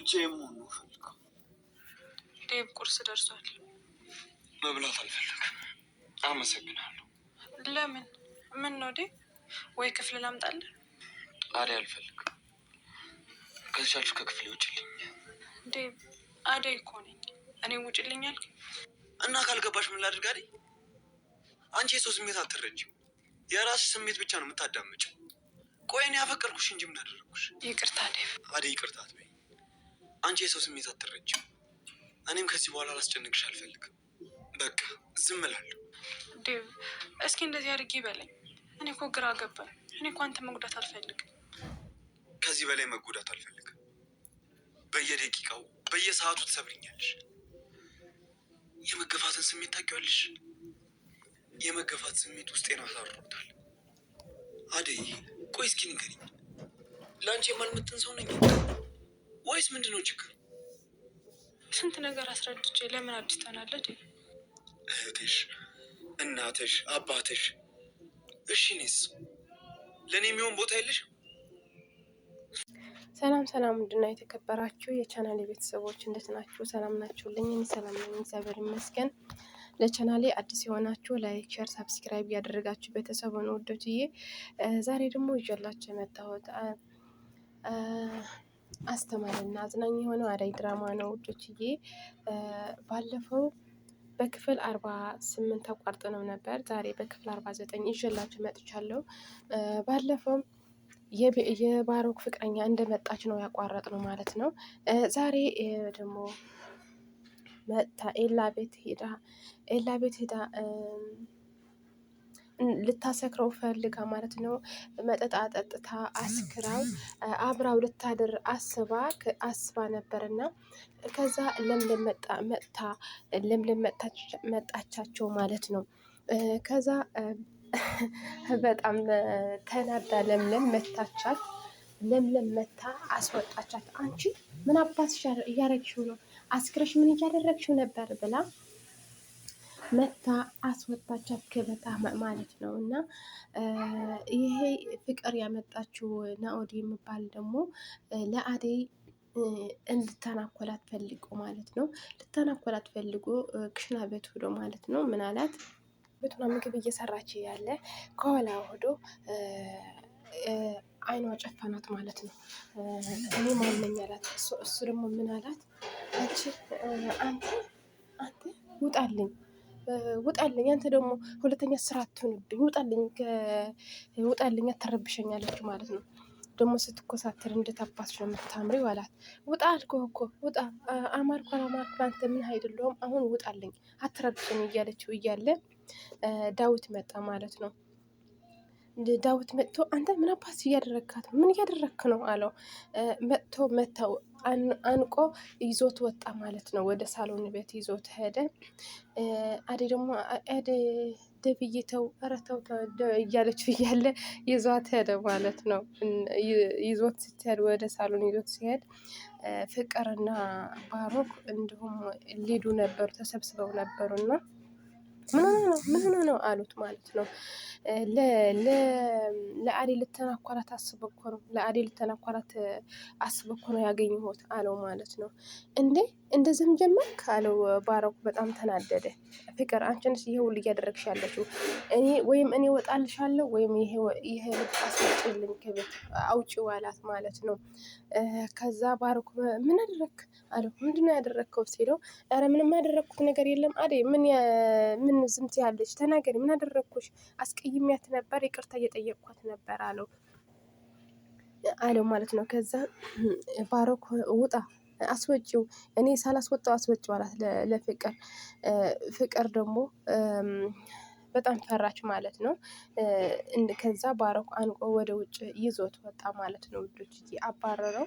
ብቻዬን መሆን ነው ፈልገው። ዴቭ ቁርስ ደርሷል። መብላት አልፈልግም። አመሰግናለሁ። ለምን? ምን ነው ዴቭ? ወይ ክፍል ላምጣልህ? አደይ አልፈልግም። ከቻልሽ ከክፍሌ ውጭልኝ። ዴቭ አደይ እኮ ነኝ እኔ። ውጭልኝ አልክ እና ካልገባሽ ምን ላድርግ? አደይ አንቺ የሰው ስሜት አትረጂም። የራስሽ ስሜት ብቻ ነው የምታዳምጪው። ቆይ እኔ ያፈቀርኩሽ እንጂ ምን አደረኩሽ? ይቅርታ ዴቭ። አደይ ይቅርታ አትበይ። አንቺ የሰው ስሜት አትረጂም። እኔም ከዚህ በኋላ ላስጨንቅሽ አልፈልግም። በቃ ዝም እላለሁ። ዴቭ እስኪ እንደዚህ አድርጊ በለኝ። እኔ እኮ ግራ ገባኝ። እኔ እኮ አንተ መጉዳት አልፈልግም። ከዚህ በላይ መጎዳት አልፈልግም። በየደቂቃው በየሰዓቱ ትሰብሪኛለሽ። የመገፋትን ስሜት ታውቂዋለሽ? የመገፋት ስሜት ውስጤን አሳርሮታል። አደይ ቆይ እስኪ ንገሪኝ፣ ለአንቺ የማልመጥን ሰው ነኝ ወይስ ምንድን ነው ችግር? ስንት ነገር አስረድቼ ለምን አዲስ ትሆናለህ? እህትሽ፣ እናትሽ፣ አባትሽ። እሺ እኔስ ለእኔ የሚሆን ቦታ የለሽ? ሰላም ሰላም፣ ምንድን ነው የተከበራችሁ የቻናሌ ቤተሰቦች እንዴት ናችሁ? ሰላም ናችሁልኝ? እኔ ሰላም ነኝ፣ እግዚአብሔር ይመስገን። ለቻናሌ አዲስ የሆናችሁ ላይክ፣ ሼር፣ ሳብስክራይብ ያደረጋችሁ ቤተሰቡን ወዶትዬ ዛሬ ደግሞ ይዤላችሁ የመጣሁት አስተማሪና አዝናኝ የሆነው አደይ ድራማ ነው ውዶችዬ። ባለፈው በክፍል 48 ተቋርጠነው ነበር። ዛሬ በክፍል 49 ይዤላችሁ መጥቻለሁ። ባለፈው የባሮክ ፍቅረኛ እንደመጣች ነው ያቋረጥነው ማለት ነው። ዛሬ ደግሞ መጥታ ኤላ ቤት ሄዳ ልታሰክረው ፈልጋ ማለት ነው። መጠጥ አጠጥታ አስክራው አብራው ልታድር አስባ ነበርና ከዛ ለምለም መጣቻቸው ማለት ነው። ከዛ በጣም ተናዳ ለምለም መታቻት። ለምለም መታ አስወጣቻት። አንቺ ምን አባትሽ እያረግሽው ነው? አስክረሽ ምን እያደረግሽው ነበር ብላ መታ አስወጣቻት ከቤቷ ማለት ነው። እና ይሄ ፍቅር ያመጣችው ናኦድ የሚባል ደግሞ ለአደይ እንድታናኮላት ፈልጎ ማለት ነው። ልታናኮላት ፈልጎ ክሽና ቤት ሄዶ ማለት ነው። ምን አላት? ቤቱና ምግብ እየሰራች ያለ ከኋላ ሄዶ አይኗ ጨፈናት ማለት ነው። እኔ ማነኝ አላት። እሱ ደግሞ ምን አላት? አንተ ውጣልኝ፣ አንተ ደግሞ ሁለተኛ ስራ አትሆንብኝ፣ ውጣልኝ፣ አትረብሸኛለች ማለት ነው። ደግሞ ስትኮሳተር እንዴት አባትሽ ነው የምታምሪው አላት። ውጣ አልኩህ እኮ ውጣ፣ አማርኩ አንተ ምን አይደለሁም፣ አሁን ውጣልኝ፣ አትረብሸኝ እያለችው እያለ ዳዊት መጣ ማለት ነው። ዳዊት መጥቶ አንተ ምን አባት እያደረግካት ነው? ምን እያደረግክ ነው አለው። መጥተው አንቆ ይዞት ወጣ ማለት ነው። ወደ ሳሎን ቤት ይዞት ሄደ። አደይ ደግሞ ደብዬ ተው፣ ኧረ ተው እያለችው እያለ ይዟት ሄደ ማለት ነው። ይዞት ስትሄድ ወደ ሳሎን ይዞት ሲሄድ ፍቅርና ባሮክ እንዲሁም ሊዱ ነበሩ፣ ተሰብስበው ነበሩና ምን ሆነ ነው አሉት ማለት ነው። ለአደይ ልተናኮራት አስበው እኮ ነው፣ ለአደይ ልተናኮራት አስበው እኮ ነው ያገኘሁት አለው ማለት ነው። እንደዚህም ጀመርክ አለው ባሮክ። በጣም ተናደደ። ፍቅር አንቺ ነሽ ይሄ ሁሉ እያደረግሽ ያለሽው፣ እኔ ወጣልሻለሁ ወይም ይሄ ልብስ አስወጪልኝ ከቤት አውጪው አላት ማለት ነው። ከዛ ባሮክ ምን አደረግክ አለው። ምንድነው ያደረግከው ሲለው፣ ኧረ ምንም ያደረግኩት ነገር የለም አደይ፣ ምን ዝም ትያለሽ? ተናገሪ፣ ምን አደረግኩሽ? አስቀይሜያት ነበር፣ ይቅርታ እየጠየቅኳት ነበር አለው ማለት ነው። ከዛ ባሮክ ውጣ፣ አስወጪው፣ እኔ ሳላስወጣው አስወጪው አላት ለፍቅር። ፍቅር ደግሞ በጣም ፈራች ማለት ነው። ከዛ ባሮክ አንቆ ወደ ውጭ ይዞት ወጣ ማለት ነው። ውዶች አባረረው።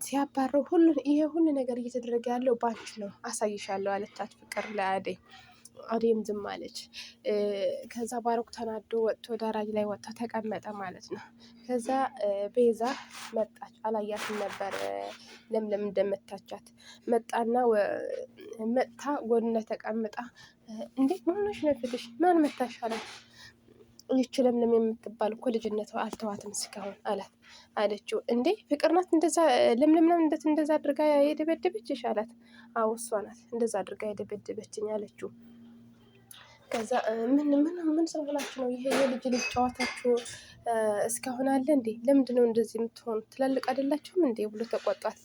ሲያባረው ይሄ ሁሉ ነገር እየተደረገ ያለው ባንቺ ነው፣ አሳይሻለሁ አለቻት ፍቅር ለአደይ። አደይም ዝም አለች። ከዛ ባሮክ ተናዶ ወጥቶ ዳራጅ ላይ ወጥቶ ተቀመጠ ማለት ነው። ከዛ ቤዛ መጣች። አላያትም ነበር ለምለም እንደመታቻት። መጥታ ጎን ተቀምጣ እንዴት ምን ሆነሽ ነው ፊትሽ? ማን መታሽ አላት። ይች ለምለም የምትባል እኮ ልጅነቷ አልተዋትም እስካሁን አላት አለችው። እንዴ ፍቅር ናት እንደዛ ለምለም ናት እንደዛ አድርጋ የደበደበችሽ አላት። አዎ እሷ ናት እንደዛ አድርጋ የደበደበችኝ አለችው። ከዛ ምን ሰው ብላችሁ ነው ይሄ የልጅ ጨዋታችሁ እስካሁን አለ እንዴ? ለምንድነው እንደዚህ የምትሆኑ? ትላልቅ አይደላችሁም እንዴ ብሎ ተቆጣት።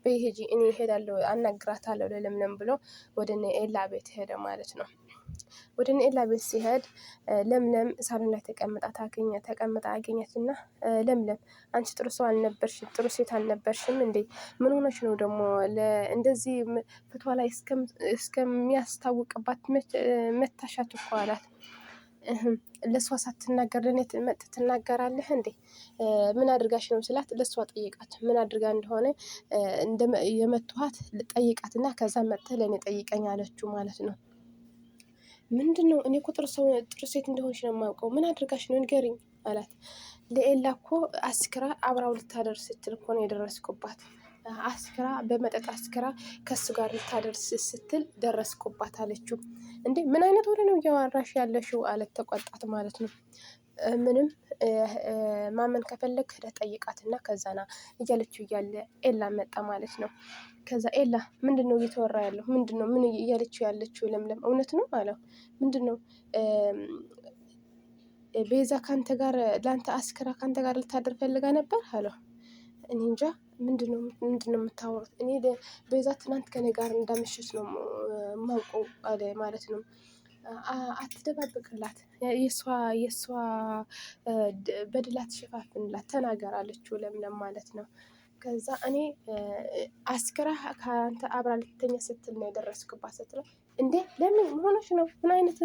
በይሄጂ እኔ እሄዳለሁ አናግራታለሁ ለለምለም ብሎ ወደ ኤላ ቤት ሄደ ማለት ነው። ወደ ኤላ ቤት ሲሄድ ለምለም ሳሎን ላይ ተቀምጣ አገኘትና ለምለም አንቺ ጥሩ ሰው አልነበርሽም፣ ጥሩ ሴት አልነበርሽም እንዴ? ምን ሆነሽ ነው ደግሞ እንደዚህ ፍቷ ላይ እስከሚያስታውቅባት መታሻት እኮ አላት። ለእሷ ሳትናገር ለእኔ ትናገራለህ እንዴ? ምን አድርጋሽ ነው ስላት ለእሷ ጠይቃት፣ ምን አድርጋ እንደሆነ የመቷት ጠይቃትና ከዛ መጥተህ ለእኔ ጠይቀኝ አለችው ማለት ነው። ምንድን ነው? እኔ እኮ ጥሩ ሴት እንደሆንሽ ነው የማውቀው። ምን አድርጋሽ ነው ንገሪኝ አላት። ለኤላ እኮ አስክራ አብራው ልታደርስ ስትል እኮ ነው የደረስኩባት። በመጠጥ አስክራ ከሱ ጋር ልታደርስ ስትል ደረስኩባት አለችው። እንዴ ምን አይነት ወሬ ነው እያወራሽ ያለሽው አለት ተቆጣት ማለት ነው። ምንም ማመን ከፈለግ ሄደህ ጠይቃትና ከዛና እያለችው እያለ ኤላ መጣ ማለት ነው። ከዛ ኤላ ምንድነው እየተወራ ያለው? ምንድነው ምን እያለችው ያለችው? ለምለም እውነት ነው አለው። ምንድነው ቤዛ ካንተ ጋር ላንተ አስክራ ካንተ ጋር ልታደር ፈልጋ ነበር አለው። እኔ እንጃ ምንድነው የምታወሩት? እኔ ቤዛ ትናንት ከኔ ጋር እንዳመሸች ነው ማውቀው አለ ማለት ነው። አትደባብቅላት፣ የእሷ በድላት ሸፋፍንላት ተናገር አለችው ለምለም ማለት ነው። ከዛ እኔ አስክራ ከአንተ አብራ ልትተኛ ስትል ነው የደረስኩባት ስትለው እንዴ ለምን ሆነሽ ነው? ምን አይነት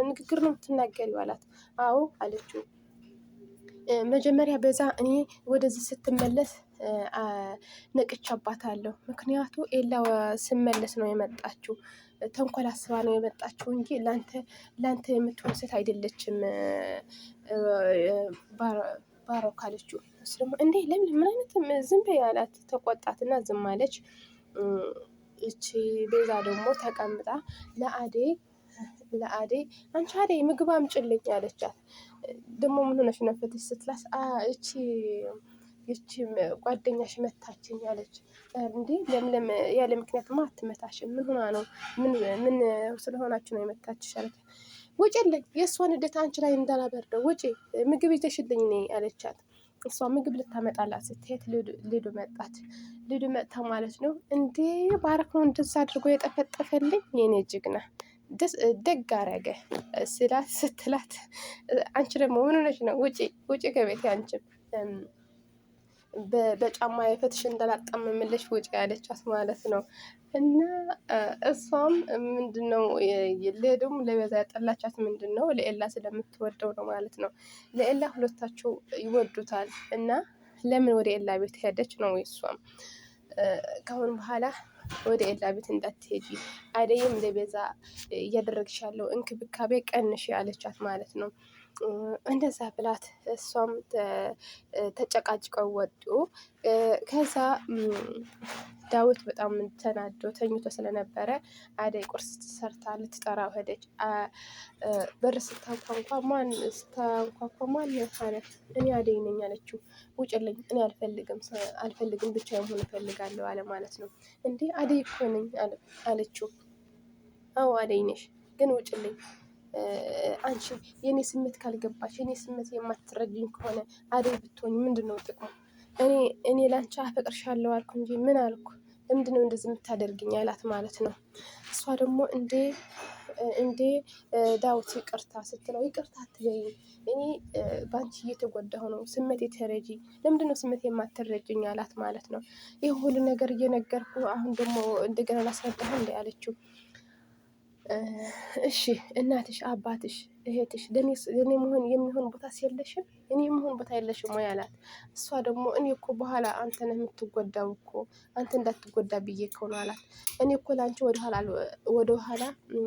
ንግግር ነው የምትናገሪው አላት። አዎ አለችው። መጀመሪያ በዛ እኔ ወደዚህ ስትመለስ ነቅቻባታለሁ። ምክንያቱ ኤላ ስመለስ ነው የመጣችው፣ ተንኮል አስባ ነው የመጣችው እንጂ ላንተ የምትሆን ሴት አይደለችም ባሮክ አለችው። እሱ ደግሞ እንዴ ለምን ምን አይነት ዝም በይ አላት። ተቆጣትና ዝም አለች። እቺ ቤዛ ደግሞ ተቀምጣ ለአደይ አንቺ አደይ ምግብ አምጪልኝ አለቻት። ደግሞ ምን ሆነሽ ነው ፈትሽ ስትላስ ይቺ ጓደኛሽ መታችኝ አለች። እንዴ ለምለም ያለ ምክንያትማ አትመታሽም፣ ምን ሆና ነው? ምን ስለሆናችሁ ነው የመታችሽ አለች። ውጪልኝ፣ የእሷን ንዴት አንቺ ላይ እንዳላበርደው ውጪ፣ ምግብ ይዘሽልኝ ነይ አለቻት። እሷ ምግብ ልታመጣላት ስትሄድ ልዱ መጣች። ልዱ መጥታ ማለት ነው እንዴ ባረክ ነው እንደዛ አድርጎ የጠፈጠፈልኝ የኔ ጀግና ደግ አረገ ስትላት፣ አንቺ ደግሞ ምን ሆነሽ ነው? ውጪ ከቤት አንቺም በጫማ የፈትሽ እንዳላጣመምልሽ ውጪ ያለቻት ማለት ነው። እና እሷም ምንድነው ለሄዱም ለቤዛ ያጠላቻት ምንድነው ለኤላ ስለምትወደው ነው ማለት ነው። ለኤላ ሁለታቸው ይወዱታል እና ለምን ወደ ኤላ ቤት ሄደች ነው እሷም ከአሁን በኋላ ወደ ኤላ ቤት እንዳትሄጂ፣ አደይም ለቤዛ እያደረግሽ ያለው እንክብካቤ ቀንሽ ያለቻት ማለት ነው። እንደዛ ብላት እሷም ተጨቃጭቀው ወጡ። ከዛ ዳዊት በጣም ተናዶ ተኝቶ ስለነበረ አደይ ቁርስ ሰርታ ልትጠራው ሄደች። በር ስታንኳኳ ማን አለ። እኔ አደይ ነኝ አለችው። ውጭልኝ፣ እኔ አልፈልግም ብቻ መሆን እፈልጋለሁ አለ ማለት ነው። እንዴ አደይ እኮ ነኝ አለችው። አዎ አደይ ነሽ፣ ግን ውጭልኝ። አንቺ የኔ ስሜት ካልገባሽ፣ የኔ ስሜት የማትረጅኝ ከሆነ አደይ ብትሆኝ ምንድነው ጥቅሙ? እኔ ላንቺ አፈቅርሻለሁ አልኩ እንጂ ምን አልኩ? ለምንድነው እንደዚህ የምታደርግኝ አላት ማለት ነው። እሷ ደግሞ እንዴ ዳዊት ይቅርታ ስትለው፣ ይቅርታ አትበይኝ፣ እኔ በአንቺ እየተጎዳሁ ነው፣ ስሜት የተረጂ፣ ለምንድነው ስሜት የማትረጅኝ አላት ማለት ነው። ይህ ሁሉ ነገር እየነገርኩ አሁን ደግሞ እንደገና ላስረዳህ እንዴ አለችው። እሺ እናትሽ፣ አባትሽ፣ እህትሽ ለኔ መሆን የሚሆን ቦታ የለሽም? እኔ የምሆን ቦታ የለሽም ወይ አላት። እሷ ደግሞ እኔ እኮ በኋላ አንተ ነህ የምትጎዳው እኮ፣ አንተ እንዳትጎዳ ብዬ እኮ ነው አላት። እኔ እኮ ለአንቺ ወደኋላ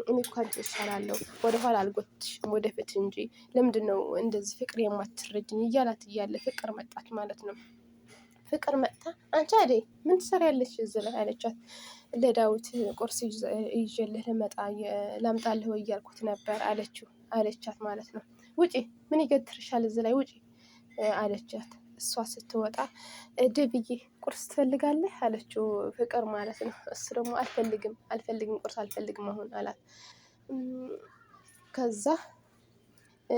እኔ እኮ አንቺ እሻላለሁ፣ ወደኋላ አልጎትሽም ወደፊት እንጂ ለምንድን ነው እንደዚህ ፍቅር የማትረጅኝ እያላት እያለ ፍቅር መጣች ማለት ነው። ፍቅር መጥታ አንቺ አደይ ምን ትሰሪያለሽ እዚህ ላይ አለቻት። ለዳዊት ቁርስ ይዤልህ ላምጣልህ እያልኩት ነበር አለቻት ማለት ነው። ውጪ፣ ምን ይገትርሻል እዚህ ላይ ውጪ አለቻት። እሷ ስትወጣ ድብዬ ቁርስ ትፈልጋለህ አለችው ፍቅር ማለት ነው። እሱ ደግሞ አልፈልግም ቁርስ አልፈልግም አሁን አላት። ከዛ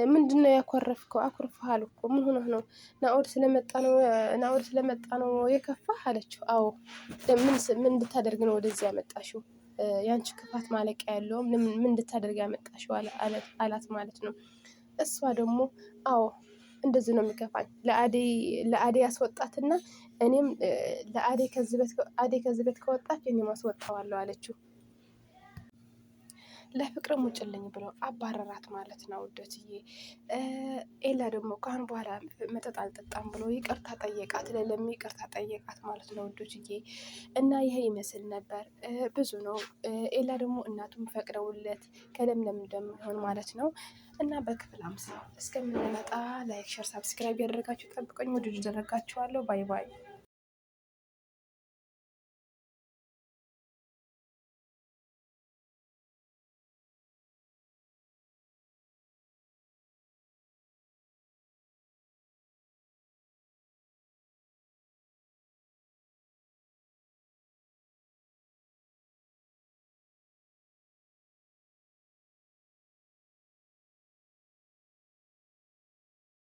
ምንድነው ያኮረፍከው? አኩርፈሃል እኮ ምን ሆነህ ነው? ናኦድ ስለመጣ ነው የከፋህ አለችው። አዎ ምን እንድታደርግ ነው ወደዚህ ያመጣሽው? ያንቺ ክፋት ማለቂያ ያለውም ምን እንድታደርግ ያመጣሽው አላት ማለት ነው። እሷ ደግሞ አዎ እንደዚህ ነው የሚከፋኝ፣ ለአዴ ያስወጣትና እኔም ለአዴ ከዚህ ቤት ከወጣች እኔም አስወጣዋለሁ አለችው። ለፍቅርም ውጭልኝ ብሎ አባረራት ማለት ነው ውዶችዬ። ኤላ ደግሞ ካሁን በኋላ መጠጥ አልጠጣም ብሎ ይቅርታ ጠየቃት፣ ለለሚ ይቅርታ ጠየቃት ማለት ነው ውዶችዬ። እና ይሄ ይመስል ነበር፣ ብዙ ነው። ኤላ ደግሞ እናቱም ፈቅደውለት ከለምለም እንደሚሆን ማለት ነው። እና በክፍል 50 እስከምንመጣ ላይክ፣ ሸር፣ ሳብስክራይብ ያደረጋችሁ ጠብቀኝ። ወደ ደረጋችኋለሁ። ባይ ባይ።